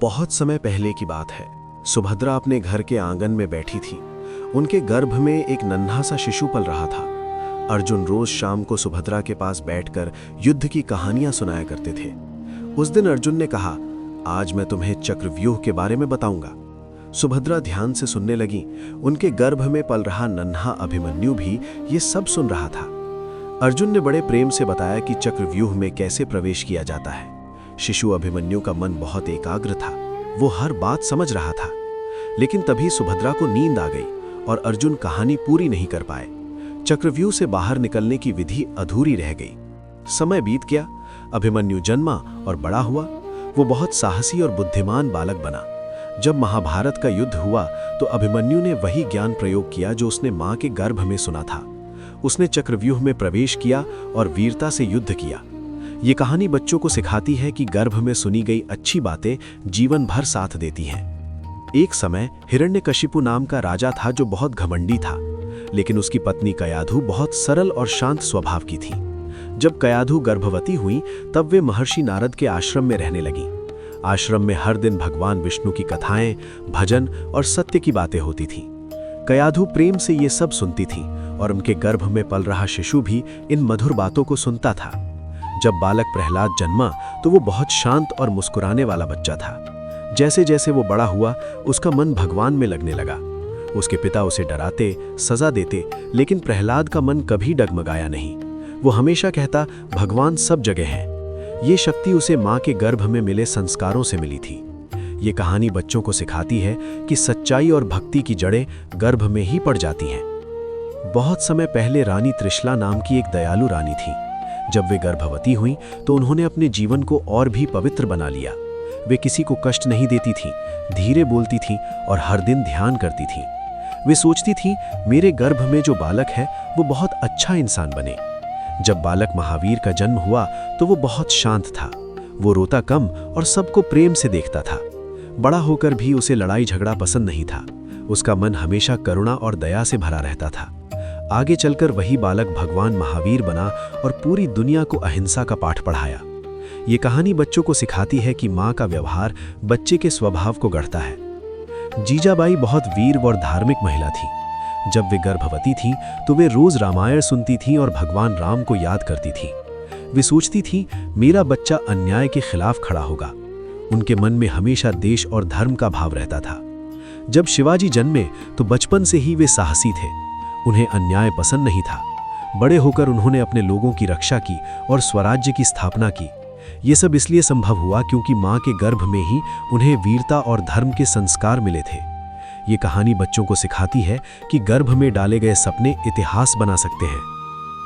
बहुत समय पहले की बात है। सुभद्रा अपने घर के आंगन में बैठी थी। उनके गर्भ में एक नन्हा सा शिशु पल रहा था। अर्जुन रोज शाम को सुभद्रा के पास बैठकर युद्ध की कहानियां सुनाया करते थे। उस दिन अर्जुन ने कहा, आज मैं तुम्हें चक्रव्यूह के बारे में बताऊंगा। सुभद्रा ध्यान से सुनने लगी। उनके गर्भ में पल रहा नन्हा अभिमन्यु भी ये सब सुन रहा था। अर्जुन ने बड़े प्रेम से बताया कि चक्रव्यूह में कैसे प्रवेश किया जाता है। शिशु अभिमन्यु का मन बहुत एकाग्र था। वो हर बात समझ रहा था। लेकिन तभी सुभद्रा को नींद आ गई और अर्जुन कहानी पूरी नहीं कर पाए। चक्रव्यूह से बाहर निकलने की विधि अधूरी रह गई। समय बीत गया। अभिमन्यु जन्मा और बड़ा हुआ। वो बहुत साहसी और बुद्धिमान बालक बना। जब महाभारत का युद्ध हुआ तो अभिमन्यु ने वही ज्ञान प्रयोग किया जो उसने मां के गर्भ में सुना था। उसने चक्रव्यूह में प्रवेश किया और वीरता से युद्ध किया। ये कहानी बच्चों को सिखाती है कि गर्भ में सुनी गई अच्छी बातें जीवन भर साथ देती हैं। एक समय हिरण्यकशिपु नाम का राजा था जो बहुत घमंडी था। लेकिन उसकी पत्नी कयाधु बहुत सरल और शांत स्वभाव की थी। जब कयाधु गर्भवती हुई तब वे महर्षि नारद के आश्रम में रहने लगी। आश्रम में हर दिन भगवान विष्णु की कथाएं, भजन और सत्य की बातें होती थीं। कयाधु प्रेम से ये सब सुनती थी और उनके गर्भ में पल रहा शिशु भी इन मधुर बातों को सुनता था। जब बालक प्रहलाद जन्मा तो वो बहुत शांत और मुस्कुराने वाला बच्चा था। जैसे जैसे वो बड़ा हुआ उसका मन भगवान में लगने लगा। उसके पिता उसे डराते, सजा देते, लेकिन प्रहलाद का मन कभी डगमगाया नहीं। वो हमेशा कहता, भगवान सब जगह है। ये शक्ति उसे माँ के गर्भ में मिले संस्कारों से मिली थी। ये कहानी बच्चों को सिखाती है कि सच्चाई और भक्ति की जड़ें गर्भ में ही पड़ जाती हैं। बहुत समय पहले रानी त्रिशला नाम की एक दयालु रानी थी। जब वे गर्भवती हुईं तो उन्होंने अपने जीवन को और भी पवित्र बना लिया। वे किसी को कष्ट नहीं देती थीं, धीरे बोलती थीं और हर दिन ध्यान करती थीं। वे सोचती थीं, मेरे गर्भ में जो बालक है वो बहुत अच्छा इंसान बने। जब बालक महावीर का जन्म हुआ तो वो बहुत शांत था। वो रोता कम और सबको प्रेम से देखता था। बड़ा होकर भी उसे लड़ाई झगड़ा पसंद नहीं था। उसका मन हमेशा करुणा और दया से भरा रहता था। आगे चलकर वही बालक भगवान महावीर बना और पूरी दुनिया को अहिंसा का पाठ पढ़ाया। ये कहानी बच्चों को सिखाती है कि माँ का व्यवहार बच्चे के स्वभाव को गढ़ता है। जीजाबाई बहुत वीर और धार्मिक महिला थी। जब वे गर्भवती थीं तो वे रोज रामायण सुनती थीं और भगवान राम को याद करती थीं। वे सोचती थीं, मेरा बच्चा अन्याय के खिलाफ खड़ा होगा। उनके मन में हमेशा देश और धर्म का भाव रहता था। जब शिवाजी जन्मे तो बचपन से ही वे साहसी थे। उन्हें अन्याय पसंद नहीं था। बड़े होकर उन्होंने अपने लोगों की रक्षा की और स्वराज्य की स्थापना की। ये सब इसलिए संभव हुआ क्योंकि माँ के गर्भ में ही उन्हें वीरता और धर्म के संस्कार मिले थे। ये कहानी बच्चों को सिखाती है कि गर्भ में डाले गए सपने इतिहास बना सकते हैं।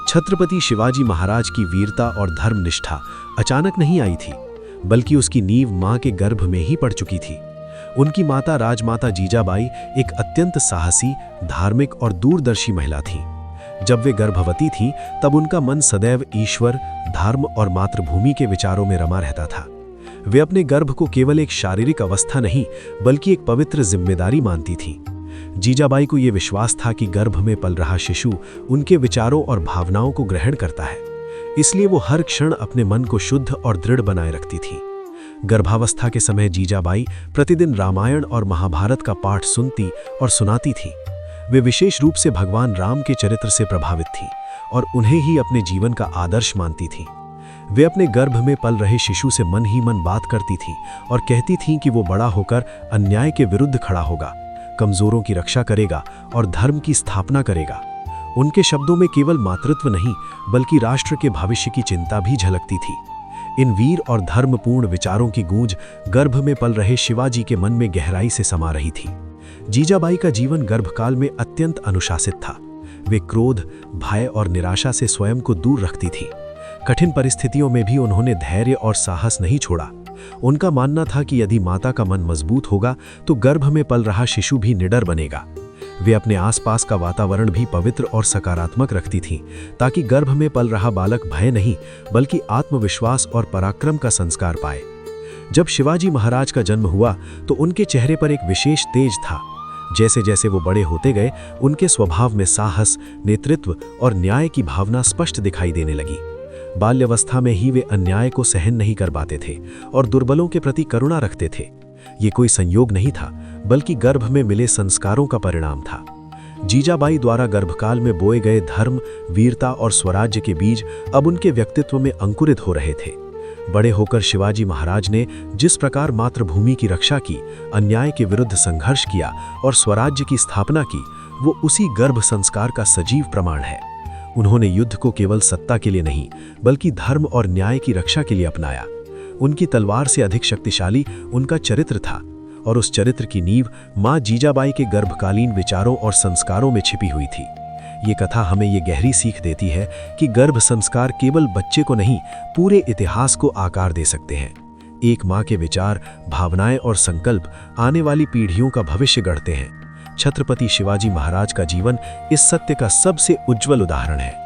छत्रपति शिवाजी महाराज की वीरता और धर्मनिष्ठा अचानक नहीं आई थी, बल्कि उसकी नींव माँ के गर्भ में ही पड़ चुकी थी। उनकी माता राजमाता जीजाबाई एक अत्यंत साहसी, धार्मिक और दूरदर्शी महिला थीं। जब वे गर्भवती थीं तब उनका मन सदैव ईश्वर, धर्म और मातृभूमि के विचारों में रमा रहता था। वे अपने गर्भ को केवल एक शारीरिक अवस्था नहीं बल्कि एक पवित्र जिम्मेदारी मानती थीं। जीजाबाई को ये विश्वास था कि गर्भ में पल रहा शिशु उनके विचारों और भावनाओं को ग्रहण करता है। इसलिए वो हर क्षण अपने मन को शुद्ध और दृढ़ बनाए रखती थी। गर्भावस्था के समय जीजाबाई प्रतिदिन रामायण और महाभारत का पाठ सुनती और सुनाती थी। वे विशेष रूप से भगवान राम के चरित्र से प्रभावित थीं और उन्हें ही अपने जीवन का आदर्श मानती थीं। वे अपने गर्भ में पल रहे शिशु से मन ही मन बात करती थीं और कहती थीं कि वो बड़ा होकर अन्याय के विरुद्ध खड़ा होगा, कमजोरों की रक्षा करेगा और धर्म की स्थापना करेगा। उनके शब्दों में केवल मातृत्व नहीं बल्कि राष्ट्र के भविष्य की चिंता भी झलकती थी। इन वीर और धर्मपूर्ण विचारों की गूंज गर्भ में पल रहे शिवाजी के मन में गहराई से समा रही थी। जीजाबाई का जीवन गर्भकाल में अत्यंत अनुशासित था। वे क्रोध, भय और निराशा से स्वयं को दूर रखती थी। कठिन परिस्थितियों में भी उन्होंने धैर्य और साहस नहीं छोड़ा। उनका मानना था कि यदि माता का मन मजबूत होगा तो गर्भ में पल रहा शिशु भी निडर बनेगा। वे अपने आसपास का वातावरण भी पवित्र और सकारात्मक रखती थीं ताकि गर्भ में पल रहा बालक भय नहीं बल्कि आत्मविश्वास और पराक्रम का संस्कार पाए। जब शिवाजी महाराज का जन्म हुआ तो उनके चेहरे पर एक विशेष तेज था। जैसे जैसे वो बड़े होते गए उनके स्वभाव में साहस, नेतृत्व और न्याय की भावना स्पष्ट दिखाई देने लगी। बाल्यावस्था में ही वे अन्याय को सहन नहीं कर पाते थे और दुर्बलों के प्रति करुणा रखते थे। ये कोई संयोग नहीं था, बल्कि गर्भ में मिले संस्कारों का परिणाम था। जीजाबाई द्वारा गर्भकाल में बोए गए धर्म, वीरता और स्वराज्य के बीज अब उनके व्यक्तित्व में अंकुरित हो रहे थे। बड़े होकर शिवाजी महाराज ने जिस प्रकार मातृभूमि की रक्षा की, अन्याय के विरुद्ध संघर्ष किया और स्वराज्य की स्थापना की, वो उसी गर्भ संस्कार का सजीव प्रमाण है। उन्होंने युद्ध को केवल सत्ता के लिए नहीं, बल्कि धर्म और न्याय की रक्षा के लिए अपनाया। उनकी तलवार से अधिक शक्तिशाली उनका चरित्र था, और उस चरित्र की नींव मां जीजाबाई के गर्भकालीन विचारों और संस्कारों में छिपी हुई थी। ये कथा हमें ये गहरी सीख देती है कि गर्भ संस्कार केवल बच्चे को नहीं, पूरे इतिहास को आकार दे सकते हैं। एक मां के विचार, भावनाएं और संकल्प आने वाली पीढ़ियों का भविष्य गढ़ते हैं। छत्रपति शिवाजी महाराज का जीवन इस सत्य का सबसे उज्जवल उदाहरण है।